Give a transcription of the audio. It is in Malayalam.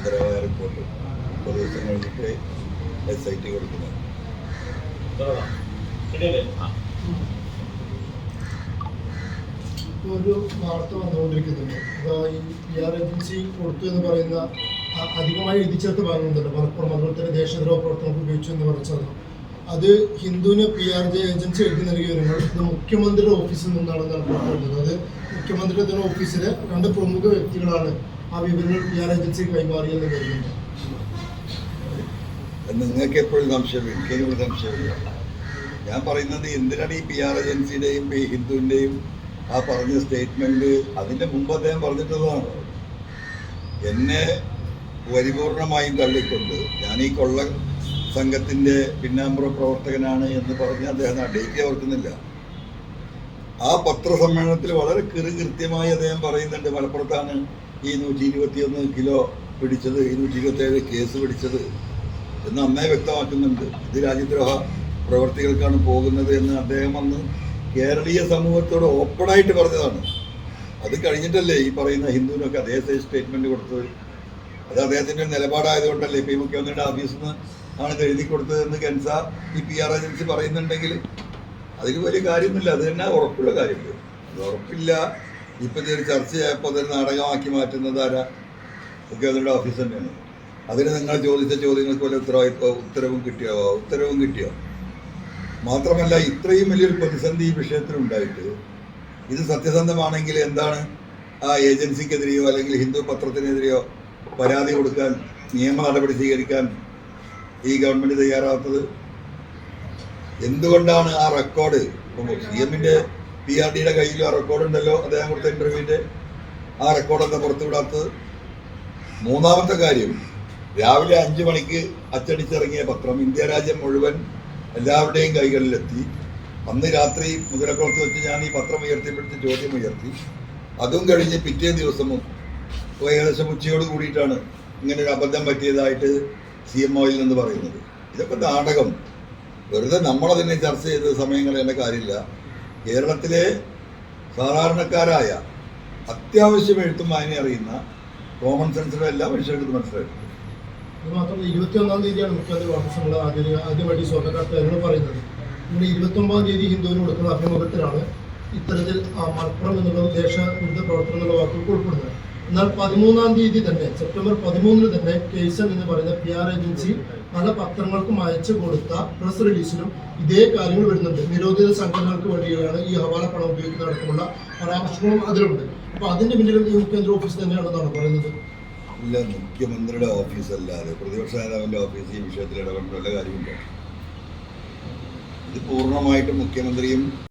ആദരവായ റിപ്പോർട്ട് 30 ദിവസം കഴിഞ്ഞിട്ട് SIT കൊടുക്കുന്നത്. ഒരു വാർത്ത വന്നുകൊണ്ടിരിക്കുന്നുണ്ട്. ഈ PR ഏജൻസി കൊടുത്തു എന്ന് പറയുന്ന അധികമായി എഴുതിച്ചേർത്ത് പറയുന്നുണ്ടല്ലോ, മലപ്പുറം അതുപോലെ തന്നെ ദേശദ്രോഹ പ്രവർത്തനങ്ങൾക്ക് ഉപയോഗിച്ചു എന്ന് പറഞ്ഞത് അത് ഹിന്ദുവിന് PRJ ഏജൻസി എഴുതി നൽകിയ വിവരങ്ങൾ ഇത് മുഖ്യമന്ത്രിയുടെ ഓഫീസിൽ നിന്നാണെന്നാണ് പറഞ്ഞത്. അത് മുഖ്യമന്ത്രിയുടെ ഓഫീസിലെ 2 പ്രമുഖ വ്യക്തികളാണ് ആ വിവരങ്ങൾ PR ഏജൻസിക്ക് കൈമാറിയെന്ന് കരുതുന്നത്. നിങ്ങൾക്ക് എപ്പോഴും സംശയമില്ല, എനിക്കൊരു സംശയമില്ല. ഞാൻ പറയുന്നത് എന്തിനാണ് ഈ PR ഏജൻസിയുടെയും ഹിന്ദുവിൻ്റെയും ആ പറഞ്ഞ സ്റ്റേറ്റ്മെന്റ് അതിൻ്റെ മുമ്പ് അദ്ദേഹം പറഞ്ഞിട്ടുള്ളതാണ്. എന്നെ പരിപൂർണമായും തള്ളിക്കൊണ്ട് ഞാൻ ഈ കൊള്ള സംഘത്തിൻ്റെ പിന്നാമ്പുറ പ്രവർത്തകനാണ് എന്ന് പറഞ്ഞ് അദ്ദേഹം ആ ഡേറ്റ് ഓർക്കുന്നില്ല. ആ പത്രസമ്മേളനത്തിൽ വളരെ കൃത്യമായി അദ്ദേഹം പറയുന്നുണ്ട്, മലപ്പുറത്താണ് ഈ 121 കിലോ പിടിച്ചത്, 127 കേസ് പിടിച്ചത് എന്ന് നന്നായി വ്യക്തമാക്കുന്നുണ്ട്. ഇത് രാജ്യദ്രോഹ പ്രവർത്തികൾക്കാണ് പോകുന്നത് എന്ന് അദ്ദേഹം അന്ന് കേരളീയ സമൂഹത്തോട് ഓപ്പണായിട്ട് പറഞ്ഞതാണ്. അത് കഴിഞ്ഞിട്ടല്ലേ ഈ പറയുന്ന ഹിന്ദുവിനൊക്കെ അതേ സ്റ്റേറ്റ്മെന്റ് കൊടുത്തത്. അത് അദ്ദേഹത്തിൻ്റെ നിലപാടായതുകൊണ്ടല്ലേ ഇപ്പോൾ ഈ മുഖ്യമന്ത്രിയുടെ ഓഫീസിൽ നിന്ന് ആണ് എഴുതി കൊടുത്തതെന്ന് കെൻസ ഈ PR ഏജൻസി പറയുന്നുണ്ടെങ്കിൽ അതിൽ വലിയ കാര്യമൊന്നുമില്ല. അത് തന്നെ ഉറപ്പുള്ള കാര്യമില്ല. അത് ഉറപ്പില്ല. ഇപ്പം ഇതൊരു ചർച്ചയായപ്പോൾ അതൊരു നാടകമാക്കി മാറ്റുന്നത് ആരാ? മുഖ്യമന്ത്രിയുടെ ഓഫീസ് തന്നെയാണ്. അതിന് നിങ്ങൾ ചോദിച്ച ചോദ്യങ്ങൾക്ക് വല്ല ഉത്തരവും കിട്ടിയോ? മാത്രമല്ല, ഇത്രയും വലിയൊരു പ്രതിസന്ധി ഈ വിഷയത്തിലുണ്ടായിട്ട് ഇത് സത്യസന്ധമാണെങ്കിൽ എന്താണ് ആ ഏജൻസിക്കെതിരെയോ അല്ലെങ്കിൽ ഹിന്ദു പത്രത്തിനെതിരെയോ പരാതി കൊടുക്കാൻ, നിയമ നടപടി സ്വീകരിക്കാൻ ഈ ഗവൺമെൻറ് തയ്യാറാവാത്തത്? എന്തുകൊണ്ടാണ് ആ റെക്കോർഡ് CMന്റെ PRDയുടെ കയ്യിലും ആ റെക്കോർഡുണ്ടല്ലോ, അദ്ദേഹം കൊടുത്ത ഇൻ്റർവ്യൂവിൻ്റെ ആ റെക്കോർഡൊക്കെ പുറത്തുവിടാത്തത്? മൂന്നാമത്തെ കാര്യം, രാവിലെ 5 മണിക്ക് അച്ചടിച്ചിറങ്ങിയ പത്രം ഇന്ത്യ രാജ്യം മുഴുവൻ എല്ലാവരുടെയും കൈകളിലെത്തി. അന്ന് രാത്രി മുതലക്കുളത്ത് വെച്ച് ഞാൻ ഈ പത്രം ഉയർത്തിപ്പിടിച്ച് ചോദ്യം ഉയർത്തി. അതും കഴിഞ്ഞ് പിറ്റേ ദിവസവും ഏകദേശം ഉച്ചയോട് കൂടിയിട്ടാണ് ഇങ്ങനെ ഒരു അബദ്ധം പറ്റിയതായിട്ട് CMOയിൽ നിന്ന് പറയുന്നത്. ഇതൊക്കെ നാടകം. വെറുതെ നമ്മളതിനെ ചർച്ച ചെയ്ത സമയങ്ങൾ എന്നെ കാര്യമില്ല. കേരളത്തിലെ സാധാരണക്കാരായ അത്യാവശ്യം എഴുത്തും വായന അറിയുന്ന കോമൺ സെൻസിലെ എല്ലാ മനുഷ്യർക്കും മനസ്സിലായിട്ടുണ്ട്. അത് മാത്രമല്ല, 21-ാം തീയതിയാണ് മുഖ്യമന്ത്രി വാർത്താസമ്മേളനം ആദ്യമായിട്ട് സ്വർണ്ണക്കാർക്ക് എന്നോട് പറയുന്നത്. ഇവിടെ 29-ാം തീയതി ഹിന്ദുവിന് കൊടുക്കുന്ന അഭിമുഖത്തിലാണ് ഇത്തരത്തിൽ മലപ്പുറം എന്നുള്ള ദേശവിരുദ്ധ പ്രവർത്തനം എന്നുള്ള വാക്കുകൾ ഉൾപ്പെടുന്നത്. എന്നാൽ 13-ാം തീയതി തന്നെ, സെപ്റ്റംബർ 13-ന് തന്നെ കേസൻ എന്ന് പറയുന്ന PR ഏജൻസി പല പത്രങ്ങൾക്കും അയച്ചു കൊടുത്ത പ്രസ് റിലീസിലും ഇതേ കാര്യങ്ങൾ വരുന്നുണ്ട്. നിരോധിത സംഘടനകൾക്ക് വേണ്ടിയാണ് ഈ ഹവാല പണം ഉപയോഗിക്കുന്ന അടക്കമുള്ള പരാമർശങ്ങളും അതിലുണ്ട്. അപ്പോൾ അതിന്റെ പിന്നിലും ഈ മുഖ്യമന്ത്രി ഓഫീസ് തന്നെയാണെന്നാണ് പറയുന്നത്. ഇല്ല, മുഖ്യമന്ത്രിയുടെ ഓഫീസല്ലാതെ പ്രതിപക്ഷ നേതാവിൻ്റെ ഓഫീസ് ഈ വിഷയത്തിൽ ഇടപെടേണ്ട കാര്യമില്ല. ഇത് പൂർണ്ണമായിട്ടും മുഖ്യമന്ത്രിയും